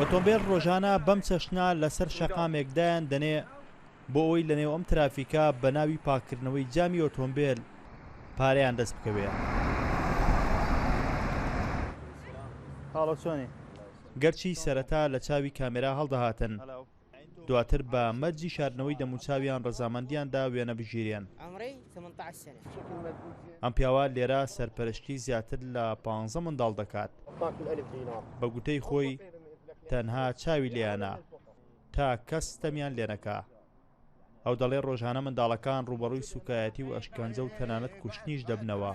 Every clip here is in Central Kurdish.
ئۆتۆمبیل ڕۆژانە بەم چەشنە لەسەر شەقامێکدایان دەنێ بۆ ئەوەی لەنێو ئەم ترافیکە بە ناوی پاکردنەوەی جامی ئۆتۆمبیل پارەیان دەست بکەوێ. هاڵۆ چۆنی؟ گەرچی سەرەتا لە چاوی کامێرا هەڵدەهاتن، دواتر بە مەرجی شاردنەوەی دەموچاویان ڕەزامەندیاندا وێنە بژیریان. ئەم پیاوە لێرە سەرپەرشتی زیاتر لە 15 منداڵ دەکات. بە گوتەی خۆی تەنها چاوی لێیانە تا کەس تەمیان لێنەکە. ئەو دەڵێ ڕۆژانە منداڵەکان ڕوبەڕووی سوکایەتی و ئەشکەنجە و تەنانەت کوشتنیش دەبنەوە.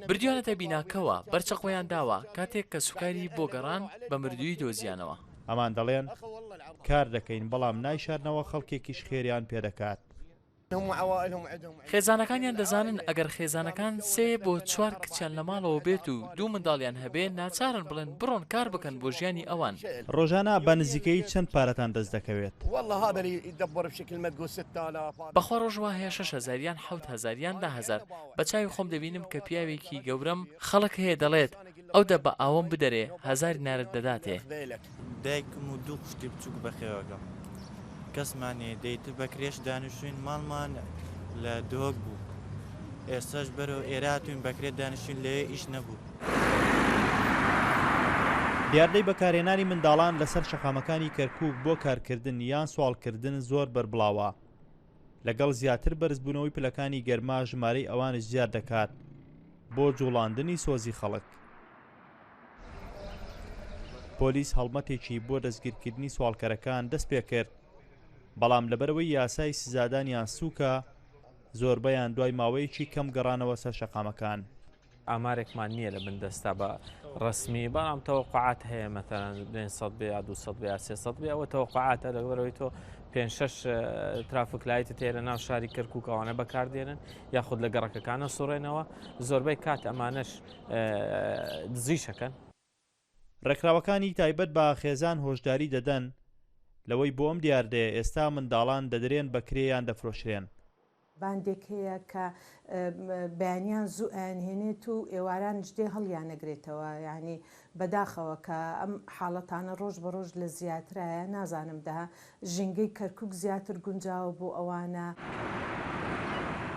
بردیانەتە بیناکەوە بەرچەقۆیان داوە کاتێک کە سوکاری بۆ گەڕان بە مردووی دۆزیانەوە. ئەمان دەڵێن کار دەکەین بەڵام نایشارنەوە خەڵکێکیش خێریان پێدەکات. خێزانەکانیان دەزانن ئەگەر خێزانەکان 3 بۆ 4 کچیان لە ماڵەوە بێت و 2 منداڵیان هەبێ ناچارن بڵێن بڕۆن کار بکەن بۆ ژیانی ئەوان. ڕۆژانە بە نزیکەی چەند پارەتان دەست دەکەوێت؟ بەخوا ڕۆژوا هەیە 6,000 یان 7,000 یان 10,000. بە چاوی خۆم دەبینم کە پیاوێکی گەورەم خەڵک هەیە دەڵێت ئەو دە بە ئاوم بدەرێ 1000 نارت دەداتێ. دایکم و 2 قشتی بچووک بەخێوەکەم کەسمانێ دەیتر بەکرێش دانیشتوین ماڵمان لە دۆک بوو. ئێستاش بەرەو ئێراتوین بەکرێت دانیشتوین لێ ئیش نەبوو. دیاردەی بەکارهێنانی منداڵان لەسەر شەقامەکانی کەرکووک بۆ کارکردن یان سوالکردن زۆر بەربڵاوە. لەگەڵ زیاتر بەرزبوونەوەی پلەکانی گەرما ژمارەی ئەوانش زیاد دەکات بۆ جوڵاندنی سۆزی خەڵک. پۆلیس هەڵمەتێکی بۆ دەستگیرکردنی سوالکەرەکان دەست پێ کرد، بەڵام لەبەرەوەی یاسای سزادانیان سووکە زۆربەیان دوای ماوەیەکی کەم گەڕانەوە سەر شەقامەکان. ئامارێکمان نییە لە بندەستا بە ڕسمی، بەڵام تەوقعات هەیە مەتەرەن بێن 100 بێ یا 200 بێ یا 300 بێ. ئەوە تەوقعاتە لەبەرەوەی تۆ 5-6 ترافیک لایتە تێ لە ناو شاری کەرکووکەوانە بەکاردێنن یاخود لە گەڕەکەکانە سوڕێنەوە. زۆربەی کات ئەمانەش دزیشەکەن. ڕێکخراوەکانی تایبەت بە خێزان هۆشداری دەدەن لەوەی بۆ ئەم دیاردەیە ئێستا منداڵان دەدرێن بەکرێیان دەفرۆشرێن. باندێک هەیە کە بەیانیان زوو ئەیانهێنێت و ئێواران جدێ هەڵیان نەگرێتەوە، یعنی بەداخەوە کە ئەم حاڵەتانە ڕۆژ بە ڕۆژ لە زیاترایە. نازانم دا ژینگەی کەرکووک زیاتر گونجاوە بۆ ئەوانە.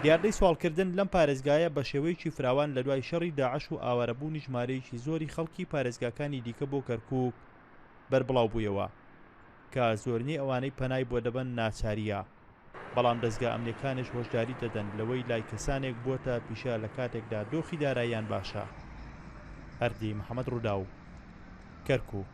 دیاردەی سوالکردن لەم پارێزگایە بە شێوەیەکی فراوان لە دوای شەڕی داعش و ئاوارەبوونی ژمارەیەکی زۆری خەڵکی پارێزگاکانی دیکە بۆ کەرکووک بەربڵاو بوویەوە کە زۆرنی ئەوانەی پەنای بۆ دەبن ناچاریە. بەڵام دەستگا ئەمنیەکانش هۆشداری دەدەن لەوەی لای کەسانێک بۆتە پیشە لە کاتێکدا دۆخی داراییان باشە. هەردی محەممەد ڕووداو، کەرکووک.